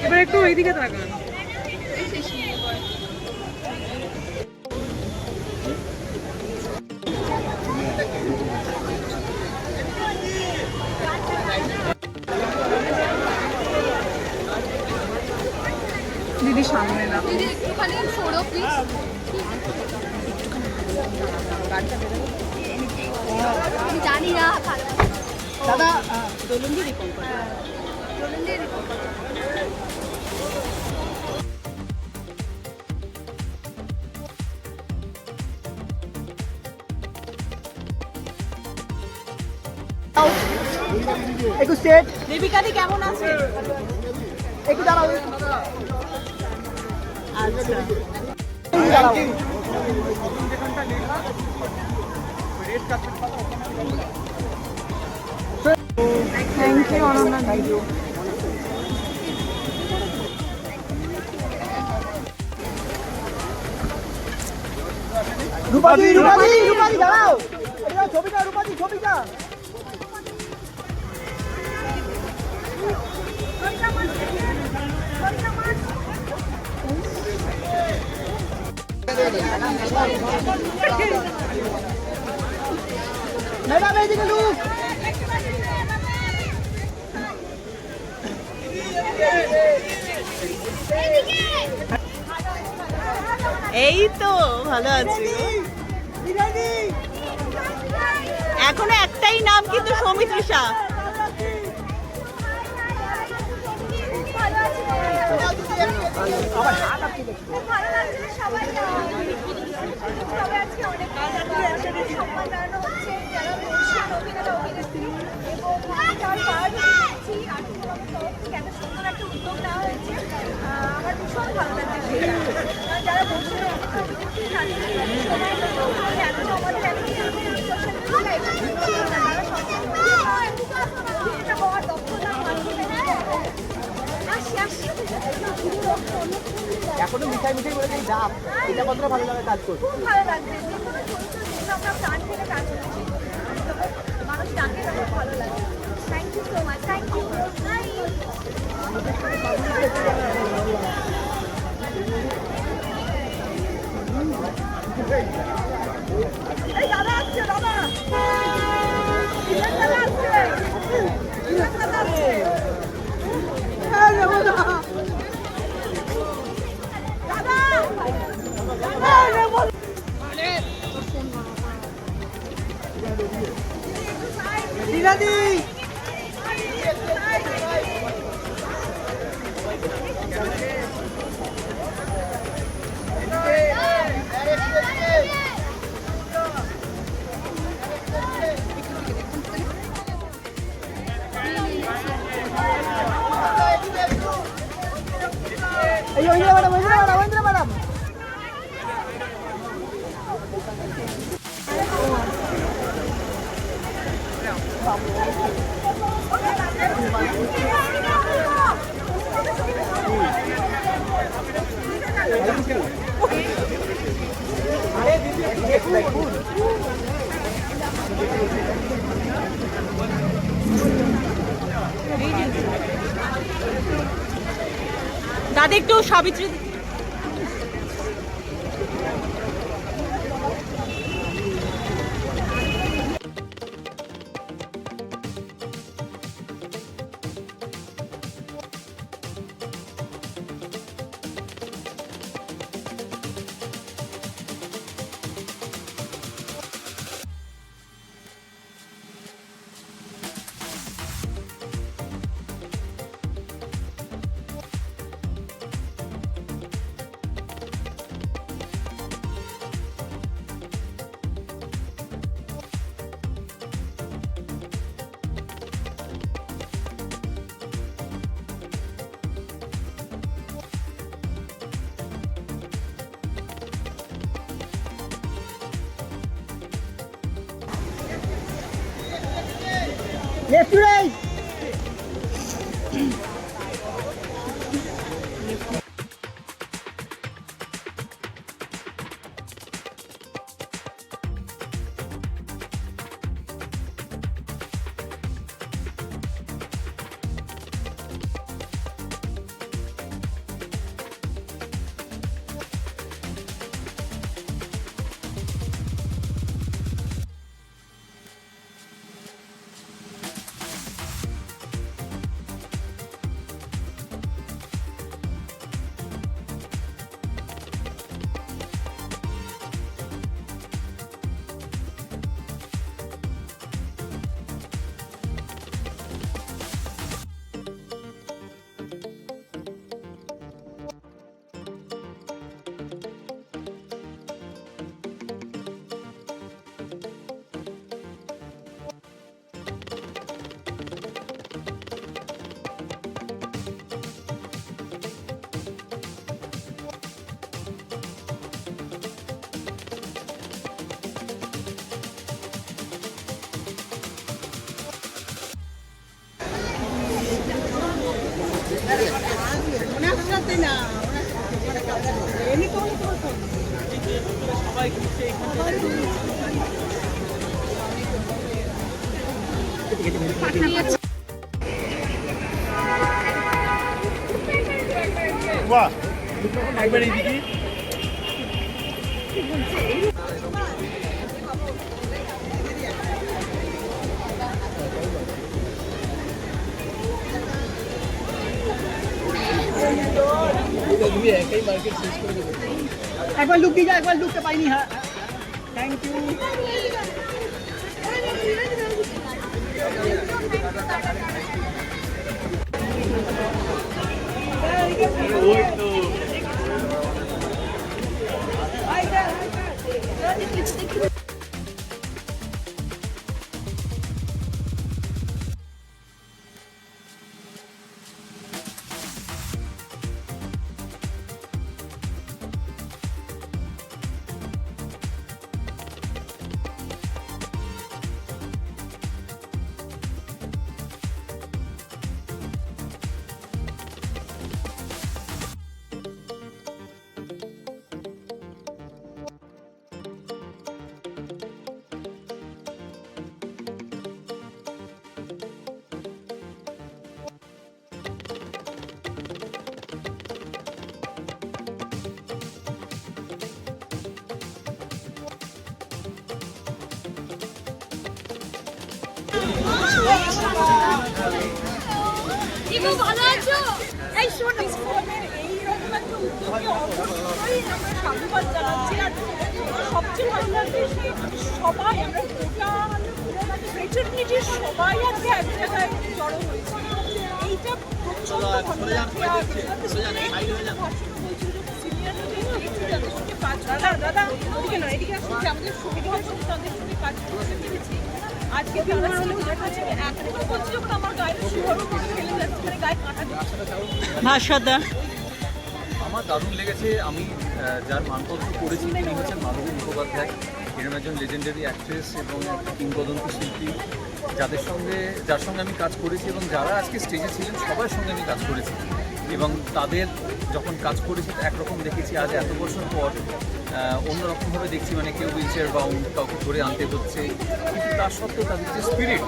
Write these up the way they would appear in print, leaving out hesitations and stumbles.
এবার একটু ওইদিকে তাকান। দিদি সামনে না, দিদি একটুখানি সরো প্লিজ। আমি জানি না দাদা দোলন দিয়ে রিপন করে। একটু স্টেট দেবিকাদি কেমন আছে? একটু দাঁড়াও। আচ্ছা দাঁড়াও। Thank you Ananya, thank you. রূপাদি রূপাদি রূপাদি দাঁড়াও। এটা ছবিটা রূপাদি ছবিটা। ম্যাডাম এইদিকে লুক। এই তো ভালো আছি। এখনো একটাই নাম কিন্তু সৌমিত্রিষা। আমার ভীষণ ভালো লাগছে যারা বসে এখনো মিঠাই মিঠাই বলে যে ডাব, এটা কতটা ভালো লাগে কাজ করতে। খুব ভালো লাগছে, যে কোনো চরিত্রের আমরা প্রাণ থেকে কাজ করছি, মানুষ ডাকে তখন ভালো লাগে। Thank you so much, thank you. এই দাদা আসছে, দাদা দাদা আসছে, দাদা আসছে। দিলাদি ম্যাডাম ম্যাডাম দাদা একটু সাবিত্রী Left to right. বাহ একবার এইদিকে একবার লুক দিয়ে একবার লুকটা পাইনি। হ্যাঁ থ্যাংক ইউ। ইগো ভালো আছো? এই শোনো ফোনের এইরকম একটা উদ্যোগে অবশ্যই আমরা সাধুবাদ জানাচ্ছি। আর সবচেয়ে ভালো লাগছে সবাই আমরা ফ্রেটার্নিটির সবাই আজকে এক জায়গায় জড়ো হয়েছে। এইটা প্রচন্ড ভালো লাগছে। আর দাদা দাদা ওদিকে নয় এদিকে আসুন, আমাদের সুবিধা হচ্ছে তাদের সঙ্গে কাজ করতে পেরেছি। আজকে তারা হলেও দেখাচ্ছে এখনো বলছি যখন আমার গায়ে শিহরণ ফেলে যাচ্ছে, মানে গায়ে কাঁটা দিচ্ছে। ভাস্বরদা আমার দারুণ লেগেছে। আমি যার মানপত্র করেছি তিনি হচ্ছেন মাধবী মুখোপাধ্যায়। এরকম একজন লেজেন্ডারি অ্যাক্ট্রেস এবং একটা কিংবদন্তি শিল্পী, যার সঙ্গে আমি কাজ করেছি এবং যারা আজকে স্টেজে ছিলেন সবার সঙ্গে আমি কাজ করেছি। এবং তাদের যখন কাজ করেছি একরকম দেখেছি, আজ এত বছর পর অন্যরকমভাবে দেখছি। মানে কেউ হুইল চেয়ার বাউন্ড, কাউকে ধরে আনতে হচ্ছে, কিন্তু তার সত্ত্বেও তাদের যে স্পিরিট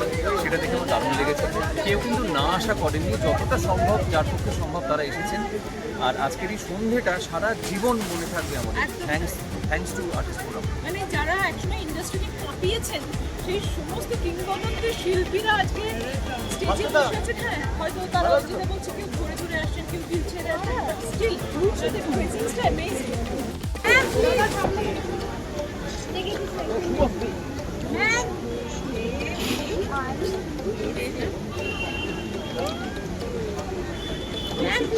সেটা দেখে আমার দারুণ লেগেছে। কেউ কিন্তু না আশা করেনি, যতটা সম্ভব যার পক্ষে সম্ভব তারা এসেছেন। আর আজকের এই সন্ধ্যেটা সারা জীবন মনে থাকবে আমাদের। Thanks to artist forum. মানে যারা একসময় ইন্ডাস্ট্রিকে কাঁপিয়েছেন সেই সমস্ত কিংবদন্তি শিল্পীরা আজকে স্টেজে বসে আছেন। হ্যাঁ হয়তো তারা যেটা বলছে কেউ ঘুরে ঘুরে আসছেন, কেউ হুইল চেয়ারে আসছেন, বাট স্টিল দ্য প্রেজেন্সটা অ্যামেজিং।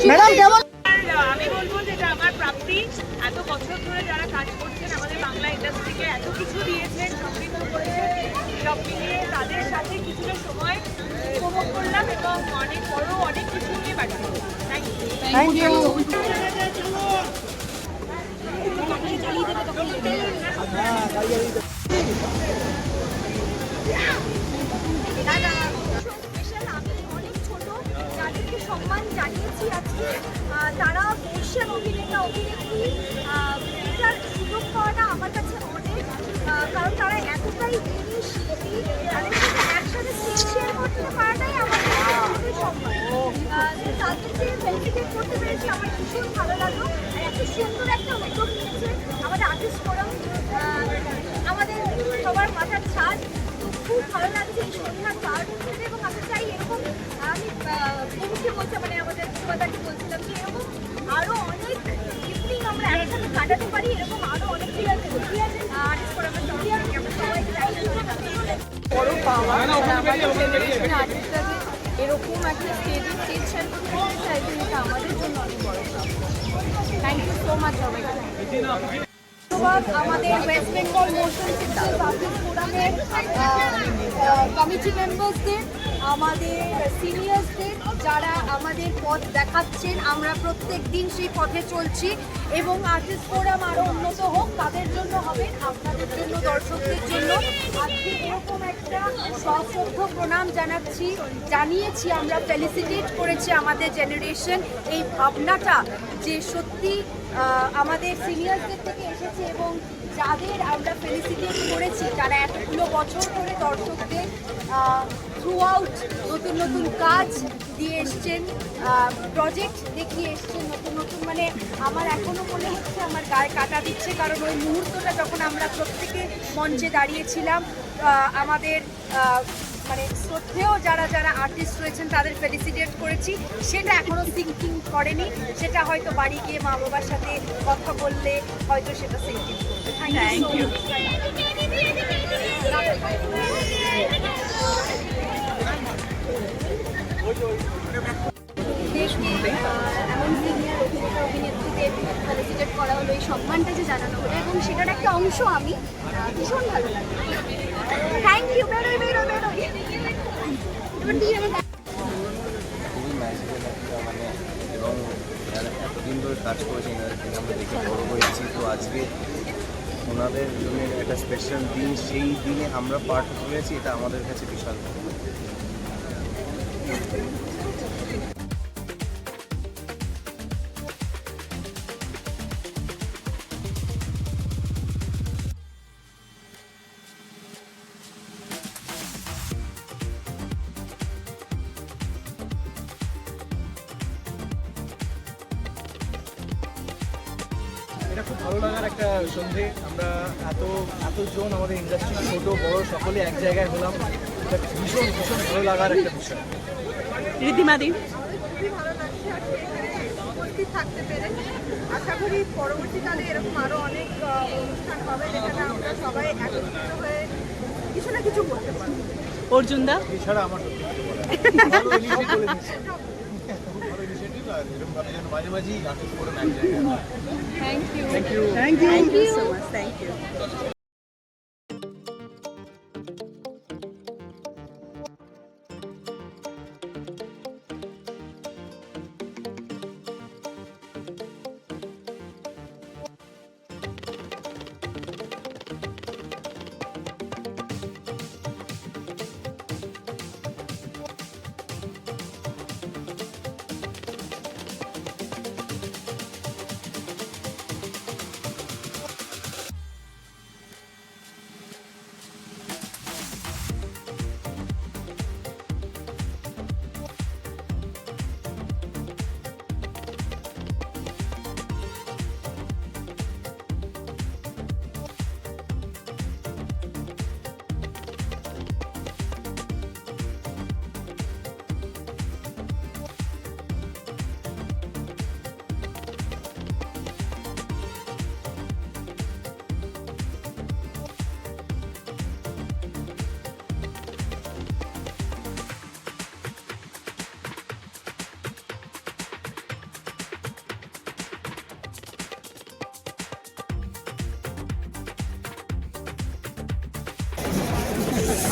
ম্যাডাম কেমন? আমি বলবো যেটা আমার প্রাপ্তি। এত বছর ধরে যারা কাজ করছেন আমাদের বাংলা ইন্ডাস্ট্রিকে এত কিছু দিয়েছেন, সমৃদ্ধ করেছেন, সব মিলিয়ে তাদের সাথে কিছুটা সময় উপভোগ করলাম এবং অনেক বড় অনেক কিছু নিয়ে বাড়ি। Thank you. আমি অনেক ছোট যাদেরকে সম্মান জানিয়েছি আজকে, তারা বর্ষিয়ান অভিনেতা অভিনেত্রী, এটার সুযোগ পাওয়াটা আমার কাছে অনেক, কারণ তারা এতটাই গুণী শিল্পী, তাদের সাথে একসাথে স্টেজ শেয়ার করতে পারাটাই আমার কাছে সম্মান। তাদেরকে ফেলিসিটেট করতে পেরেছি, আমার ভীষণ ভালো লাগলো। আর এত সুন্দর একটা উদ্যোগ নিয়েছে আমাদের আর্টিস্ট ফোরাম, আমাদের সবার মাথার ছাদ। খুব ভালো লাগছে এই সন্ধ্যার কার্ড হিসেবে, এবং আমি চাই এরকম, আমি প্রভুকে বলছি মানে আমাদের সুবাদাকে বলছিলাম যে এরকম আরও অনেক ইভিনিং আমরা একসাথে কাটাতে পারি, এরকম আরও অনেক আর্টিস্ট ফোরামের তরফ থেকে আমরা সবাই চাই। বড় পাওয়া আমাদের জেনারেশন আর্টিস্টরা এরকম একটা স্টেজে স্টেজ শেয়ার করতে চাইছে, এটা আমাদের জন্য অনেক বড় প্রাপ্য। থ্যাংক ইউ সো মাচ সবাইকে। ধন্যবাদ আমাদের West Bengal motion pictures artist ফোরামের কমিটি মেম্বার্সদের, আমাদের সিনিয়রসদের যারা আমাদের পথ দেখাচ্ছেন, আমরা প্রত্যেক দিন সেই পথে চলছি এবং আর্টিস্ট ফোরাম আরও উন্নত হোক, তাদের জন্য হবে, আপনাদের জন্য, দর্শকদের জন্য। আজকে এরকম একটা সশ্রদ্ধ প্রণাম জানিয়েছি আমরা, ফেলিসিটেট করেছি আমাদের জেনারেশন। এই ভাবনাটা যে সত্যি আমাদের সিনিয়রসদের থেকে এসেছে এবং যাদের আমরা ফেলিসিটেট করেছি, যারা এতগুলো বছর ধরে দর্শকদের থ্রু আউট নতুন নতুন কাজ দিয়ে এসছেন, প্রজেক্ট দেখিয়ে এসছেন নতুন নতুন, মানে আমার এখনও মনে হচ্ছে আমার গায়ে কাটা দিচ্ছে, কারণ ওই মুহূর্তটা যখন আমরা প্রত্যেকে মঞ্চে দাঁড়িয়েছিলাম, আমাদের মানে শ্রদ্ধেয় যারা যারা আর্টিস্ট রয়েছেন তাদের ফেলিসিটেট করেছি, সেটা এখনও সিঙ্কিং করেনি। সেটা হয়তো বাড়ি গিয়ে মা বাবার সাথে কথা বললে হয়তো সেটা সিঙ্কিং করবে। Thank you. এমন সিনিয়র অভিনেতা অভিনেত্রীদের ফেলিসিটেট করা হলো, এই সম্মানটা যে জানানো হলো এবং সেটার একটা অংশ আমি, ভীষণ ভালো লাগে। Thank you. খুবই ম্যাজিক্যাল একটা মানে, এবং যারা এতদিন ধরে কাজ করেছে এনাদেরকে আমরা দেখে বড় হয়েছি, তো আজকে ওনাদের জন্য একটা স্পেশাল দিন, সেই দিনে আমরা পার্ট হয়েছি, এটা আমাদের কাছে বিশাল। এটা খুব ভালো লাগার একটা সন্ধে। আমরা এতজন আমাদের ইন্ডাস্ট্রি ছোট বড় সকলে এক জায়গায় হলাম, এটা ভীষণ ভীষণ ভালো লাগার একটা বিষয়। ঋদ্ধিমাদি, খুবই ভালো লাগছে আজকে এখানে উপস্থিত থাকতে পেরে। আশা করি পরবর্তীকালে এরকম আরও অনেক অনুষ্ঠান হবে যেখানে আমরা সবাই একত্রিত হয়ে কিছু না কিছু করতে পারবো। অর্জুনদা, এছাড়া আমার সত্যি কিছু বলার নেই। ভালো initiative বলে দিচ্ছি। খুব ভালো ইনিশিয়েটিভ, আর এরকমভাবে যেন মাঝে মাঝেই নাটক করে এক জায়গায়। Thank you. Thank you. Thank you so much, thank you.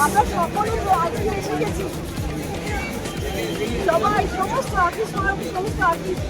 আমরা সকলে তো আজকে এসে গেছি, সবাই, সমস্ত আর্টিস্ট, সমস্ত আর্টিস্ট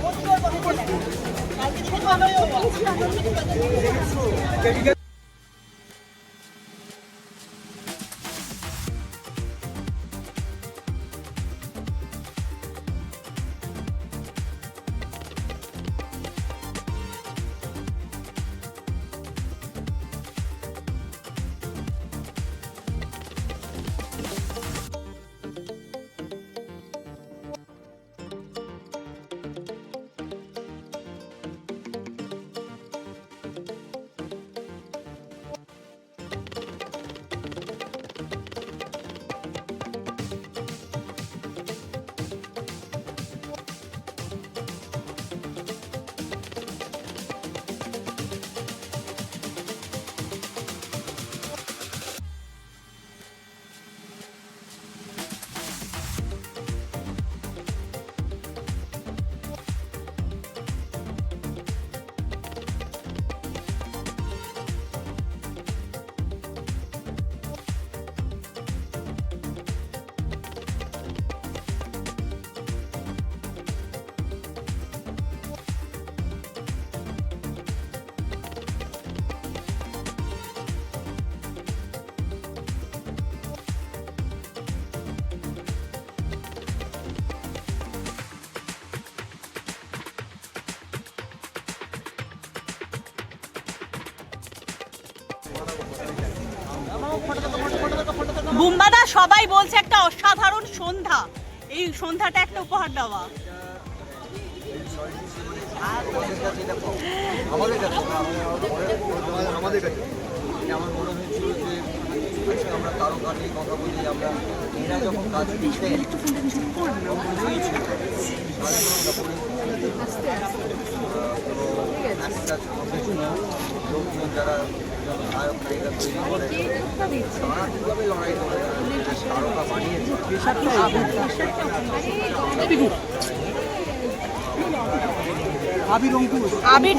বুম্বাদা সবাই বলছে একটা অসাধারণ সন্ধ্যা, এই সন্ধ্যাটা একটা উপহার দেওয়া। আমাদের কাছে আমাদের কাছে আমার মনে হয়েছিল যে আমরা কারো কাছে কথা বলি, আমরা এরা যখন কাজ করতেন লোকজন যারা নায়ক নায়িকা তৈরি করে তারা কীভাবে লড়াই করে তারকা বানিয়েছে। আবির অঙ্কুশ আবির